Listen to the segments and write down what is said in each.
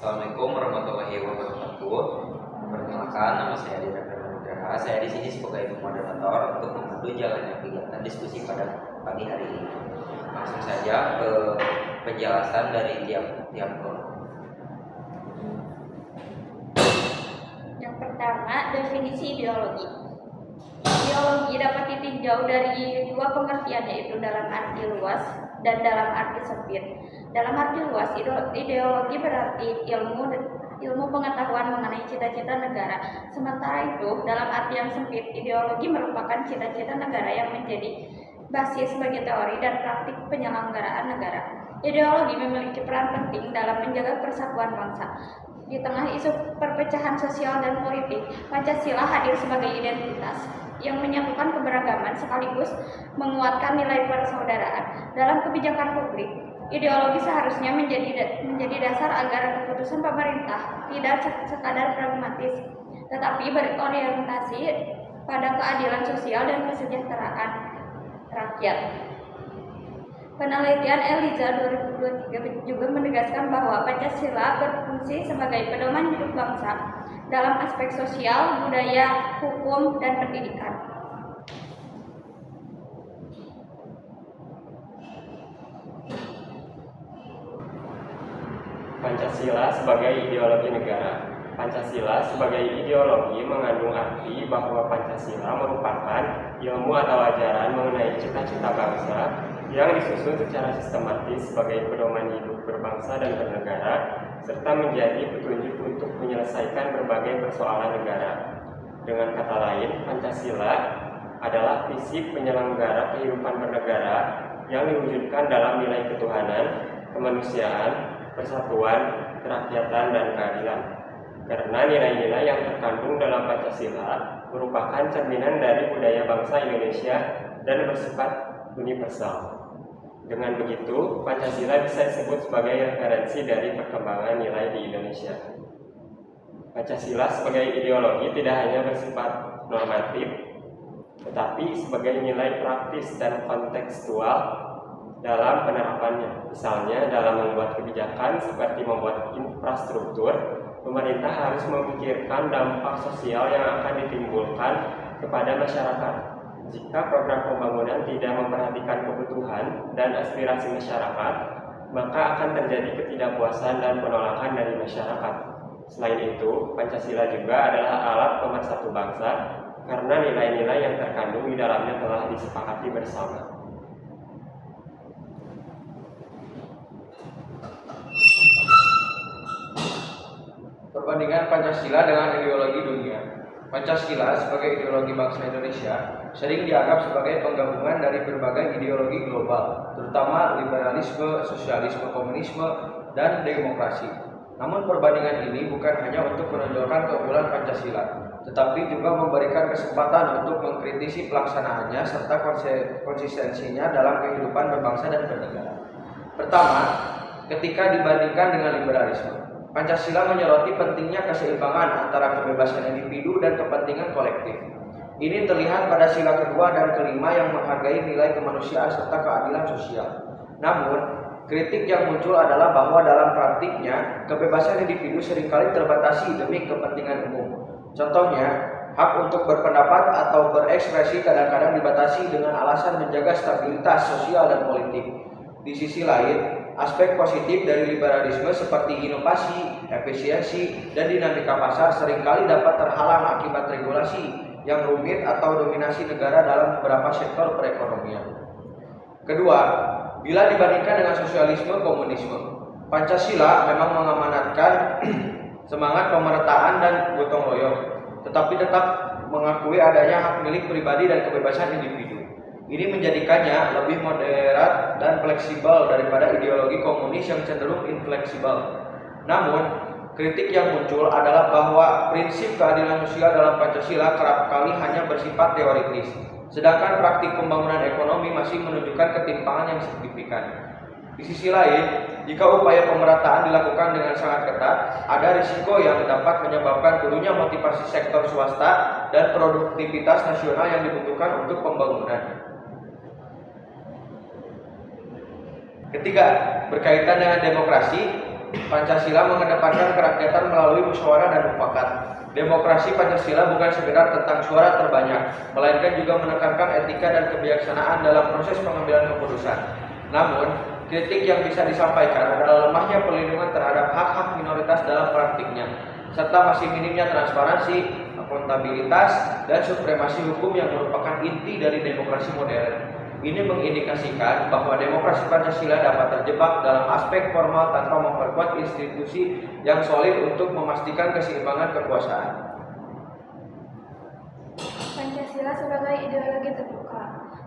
Assalamualaikum warahmatullahi wabarakatuh. Perkenalkan, nama saya Dirga Nugraha. Saya di sini sebagai moderator untuk memandu jalannya kegiatan diskusi pada pagi hari ini. Langsung saja ke penjelasan dari tiap kelompok. Yang pertama, definisi ideologi. Ideologi dapat ditinjau dari dua pengertian, yaitu dalam arti luas dan dalam arti sempit. Dalam arti luas, ideologi berarti ilmu pengetahuan mengenai cita-cita negara. Sementara itu, dalam arti yang sempit, ideologi merupakan cita-cita negara yang menjadi basis bagi teori dan praktik penyelenggaraan negara. Ideologi memiliki peran penting dalam menjaga persatuan bangsa. Di tengah isu perpecahan sosial dan politik, Pancasila hadir sebagai identitas yang menyatukan keberagaman sekaligus menguatkan nilai persaudaraan. Dalam kebijakan publik, ideologi seharusnya menjadi dasar agar keputusan pemerintah tidak sekadar pragmatis, tetapi berorientasi pada keadilan sosial dan kesejahteraan rakyat. Penelitian Eliza 2023 juga menegaskan bahwa Pancasila berfungsi sebagai pedoman hidup bangsa dalam aspek sosial, budaya, hukum, dan pendidikan. Pancasila sebagai ideologi negara. Pancasila sebagai ideologi mengandung arti bahwa Pancasila merupakan ilmu atau ajaran mengenai cita-cita bangsa yang disusun secara sistematis sebagai pedoman hidup berbangsa dan bernegara, serta menjadi petunjuk untuk menyelesaikan berbagai persoalan negara. Dengan kata lain, Pancasila adalah visi penyelenggara kehidupan bernegara yang diwujudkan dalam nilai ketuhanan, kemanusiaan, persatuan, kerakyatan, dan keadilan. Karena nilai-nilai yang terkandung dalam Pancasila merupakan cerminan dari budaya bangsa Indonesia dan bersifat universal. Dengan begitu, Pancasila bisa disebut sebagai referensi dari perkembangan nilai di Indonesia. Pancasila sebagai ideologi tidak hanya bersifat normatif, tetapi sebagai nilai praktis dan kontekstual dalam penerapannya. Misalnya dalam membuat kebijakan seperti membuat infrastruktur, pemerintah harus memikirkan dampak sosial yang akan ditimbulkan kepada masyarakat. Jika program pembangunan tidak memperhatikan kebutuhan dan aspirasi masyarakat, maka akan terjadi ketidakpuasan dan penolakan dari masyarakat. Selain itu, Pancasila juga adalah alat pemersatu bangsa karena nilai-nilai yang terkandung di dalamnya telah disepakati bersama. Perbandingan Pancasila dengan ideologi dunia. Pancasila sebagai ideologi bangsa Indonesia sering dianggap sebagai penggabungan dari berbagai ideologi global, terutama liberalisme, sosialisme, komunisme, dan demokrasi. Namun perbandingan ini bukan hanya untuk menonjolkan keunggulan Pancasila, tetapi juga memberikan kesempatan untuk mengkritisi pelaksanaannya serta konsistensinya dalam kehidupan berbangsa dan bernegara. Pertama, ketika dibandingkan dengan liberalisme, Pancasila menyoroti pentingnya keseimbangan antara kebebasan individu dan kepentingan kolektif. Ini terlihat pada sila kedua dan kelima yang menghargai nilai kemanusiaan serta keadilan sosial. Namun, kritik yang muncul adalah bahwa dalam praktiknya, kebebasan individu seringkali terbatasi demi kepentingan umum. Contohnya, hak untuk berpendapat atau berekspresi kadang-kadang dibatasi dengan alasan menjaga stabilitas sosial dan politik. Di sisi lain, aspek positif dari liberalisme seperti inovasi, efisiensi, dan dinamika pasar seringkali dapat terhalang akibat regulasi yang rumit atau dominasi negara dalam beberapa sektor perekonomian. Kedua, bila dibandingkan dengan sosialisme komunisme, Pancasila memang mengamanatkan semangat pemerataan dan gotong royong, tetapi tetap mengakui adanya hak milik pribadi dan kebebasan individu. Ini menjadikannya lebih moderat dan fleksibel daripada ideologi komunis yang cenderung infleksibel. Namun, kritik yang muncul adalah bahwa prinsip keadilan sosial dalam Pancasila kerap kali hanya bersifat teoritis, sedangkan praktik pembangunan ekonomi masih menunjukkan ketimpangan yang signifikan. Di sisi lain, jika upaya pemerataan dilakukan dengan sangat ketat, ada risiko yang dapat menyebabkan turunnya motivasi sektor swasta dan produktivitas nasional yang dibutuhkan untuk pembangunan. Ketiga, berkaitan dengan demokrasi, Pancasila mengedepankan kerakyatan melalui musyawarah dan mufakat. Demokrasi Pancasila bukan sekedar tentang suara terbanyak, melainkan juga menekankan etika dan kebijaksanaan dalam proses pengambilan keputusan. Namun, kritik yang bisa disampaikan adalah lemahnya perlindungan terhadap hak-hak minoritas dalam praktiknya, serta masih minimnya transparansi, akuntabilitas, dan supremasi hukum yang merupakan inti dari demokrasi modern. Ini mengindikasikan bahwa demokrasi Pancasila dapat terjebak dalam aspek formal tanpa memperkuat institusi yang solid untuk memastikan keseimbangan kekuasaan. Pancasila sebagai ideologi terbuka.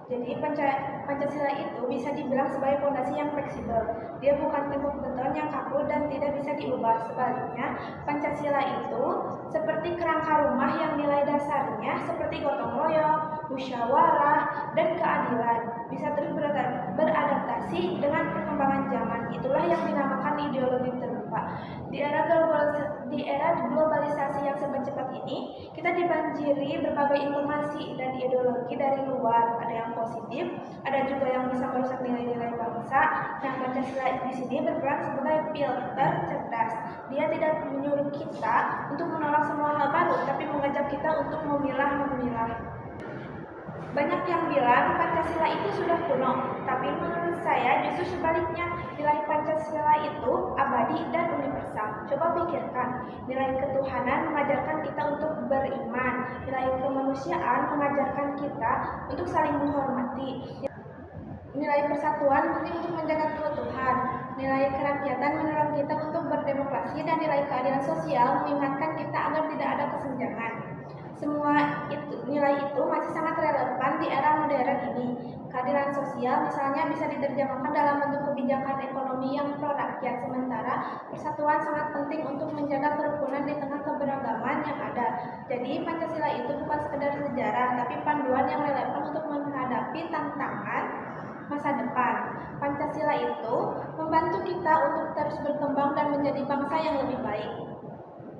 Jadi Pancasila itu bisa dibilang sebagai fondasi yang fleksibel. Dia bukan tembok beton yang kaku dan tidak bisa diubah. Sebaliknya, Pancasila itu seperti kerangka rumah yang nilai dasarnya seperti gotong royong, musyawarah, dan keadilan. Bisa terus beradaptasi dengan perkembangan zaman. Itulah yang dinamakan ideologi terbuka. Di era globalisasi yang serba cepat ini, kita dibanjiri berbagai informasi dan ideologi dari luar. Ada yang positif, ada juga yang bisa merusak nilai-nilai bangsa. Nah, Pancasila di sini berperan sebagai filter cerdas. Dia tidak menyuruh kita untuk menolak semua hal baru, tapi mengajak kita untuk memilah-memilah. Banyak yang bilang Pancasila itu sudah kuno, tapi menurut saya justru sebaliknya. Nilai Pancasila itu abadi dan universal. Coba pikirkan, nilai ketuhanan mengajarkan kita untuk beriman, nilai kemanusiaan mengajarkan kita untuk saling menghormati, nilai persatuan penting untuk menjaga keutuhan, nilai kerakyatan mendorong kita untuk berdemokrasi, dan nilai keadilan sosial mengingatkan kita agar tidak ada kesenjangan. Semua nilai itu masih sangat relevan di era modern ini. Keadilan sosial misalnya bisa diterjemahkan dalam bentuk kebijakan ekonomi yang pro rakyat, sementara persatuan sangat penting untuk menjaga kerukunan di tengah keberagaman yang ada. Jadi Pancasila itu bukan sekedar sejarah, tapi panduan yang relevan untuk menghadapi tantangan masa depan. Pancasila itu membantu kita untuk terus berkembang dan menjadi bangsa yang lebih baik.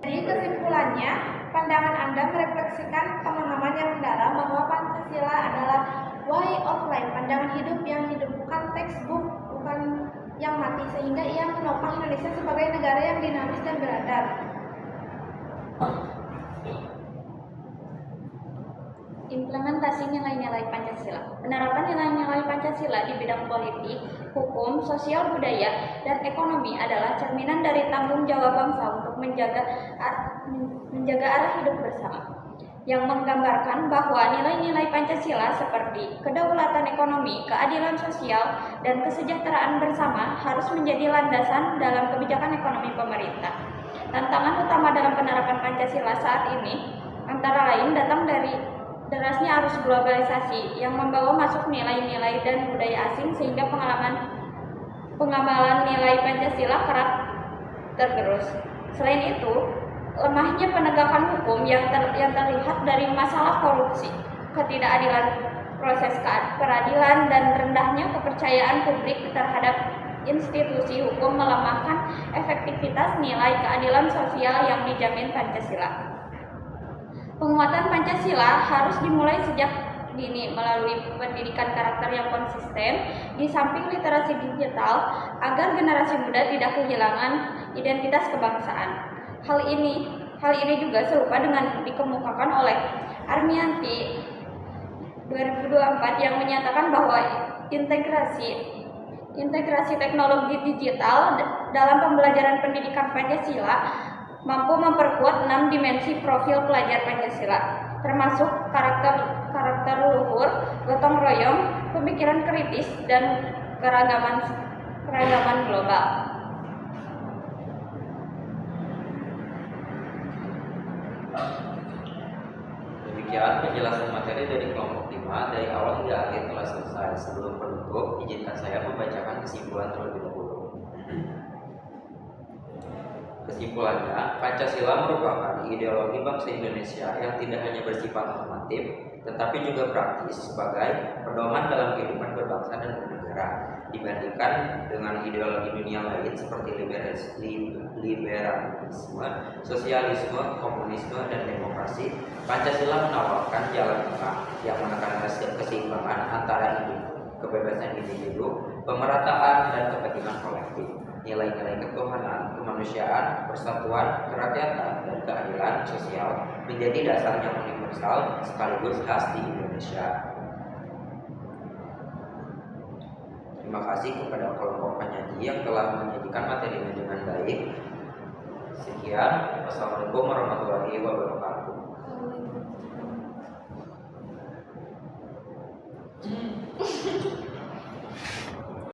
Jadi kesimpulannya, pandangan Anda merefleksikan pemahaman yang mendalam bahwa Pancasila adalah way of life, pandangan hidup yang hidup, bukan textbook, bukan yang mati, sehingga ia menopang Indonesia sebagai negara yang dinamis dan beradab. Implementasi nilai-nilai Pancasila. Penerapan nilai-nilai Pancasila di bidang politik, hukum, sosial, budaya, dan ekonomi adalah cerminan dari tanggung jawab bangsa untuk menjaga arah hidup bersama, yang menggambarkan bahwa nilai-nilai Pancasila seperti kedaulatan ekonomi, keadilan sosial, dan kesejahteraan bersama harus menjadi landasan dalam kebijakan ekonomi pemerintah. Tantangan utama dalam penerapan Pancasila saat ini antara lain datang dari derasnya arus globalisasi yang membawa masuk nilai-nilai dan budaya asing, sehingga pengamalan nilai Pancasila kerap tergerus. Selain itu, lemahnya penegakan hukum yang terlihat dari masalah korupsi, ketidakadilan proses peradilan, dan rendahnya kepercayaan publik terhadap institusi hukum melemahkan efektivitas nilai keadilan sosial yang dijamin Pancasila. Penguatan Pancasila harus dimulai sejak dini melalui pendidikan karakter yang konsisten, di samping literasi digital, agar generasi muda tidak kehilangan identitas kebangsaan. Hal ini juga serupa dengan dikemukakan oleh Armianti 2024 yang menyatakan bahwa integrasi teknologi digital dalam pembelajaran pendidikan Pancasila mampu memperkuat 6 dimensi profil pelajar Pancasila, termasuk karakter luhur, gotong royong, pemikiran kritis, dan keragaman global. Demikian penjelasan materi dari kelompok 5 dari awal hingga akhir telah selesai. Sebelum penutup, izinkan saya membacakan kesimpulan terlebih dahulu. Kesimpulannya, Pancasila merupakan ideologi bangsa Indonesia yang tidak hanya bersifat normatif, tetapi juga praktis sebagai pedoman dalam kehidupan berbangsa dan bernegara. Dibandingkan dengan ideologi dunia lain seperti liberalisme, sosialisme, komunisme, dan demokrasi, Pancasila menawarkan jalan tengah yang menekankan keseimbangan antara kebebasan individu, pemerataan, dan kepentingan kolektif. Nilai-nilai ketuhanan, kemanusiaan, persatuan, kerakyatan, dan keadilan sosial menjadi dasar yang universal sekaligus khas di Indonesia. Terima kasih kepada kelompok penyaji yang telah menyajikan materinya dengan baik. Sekian, wassalamualaikum warahmatullahi wabarakatuh.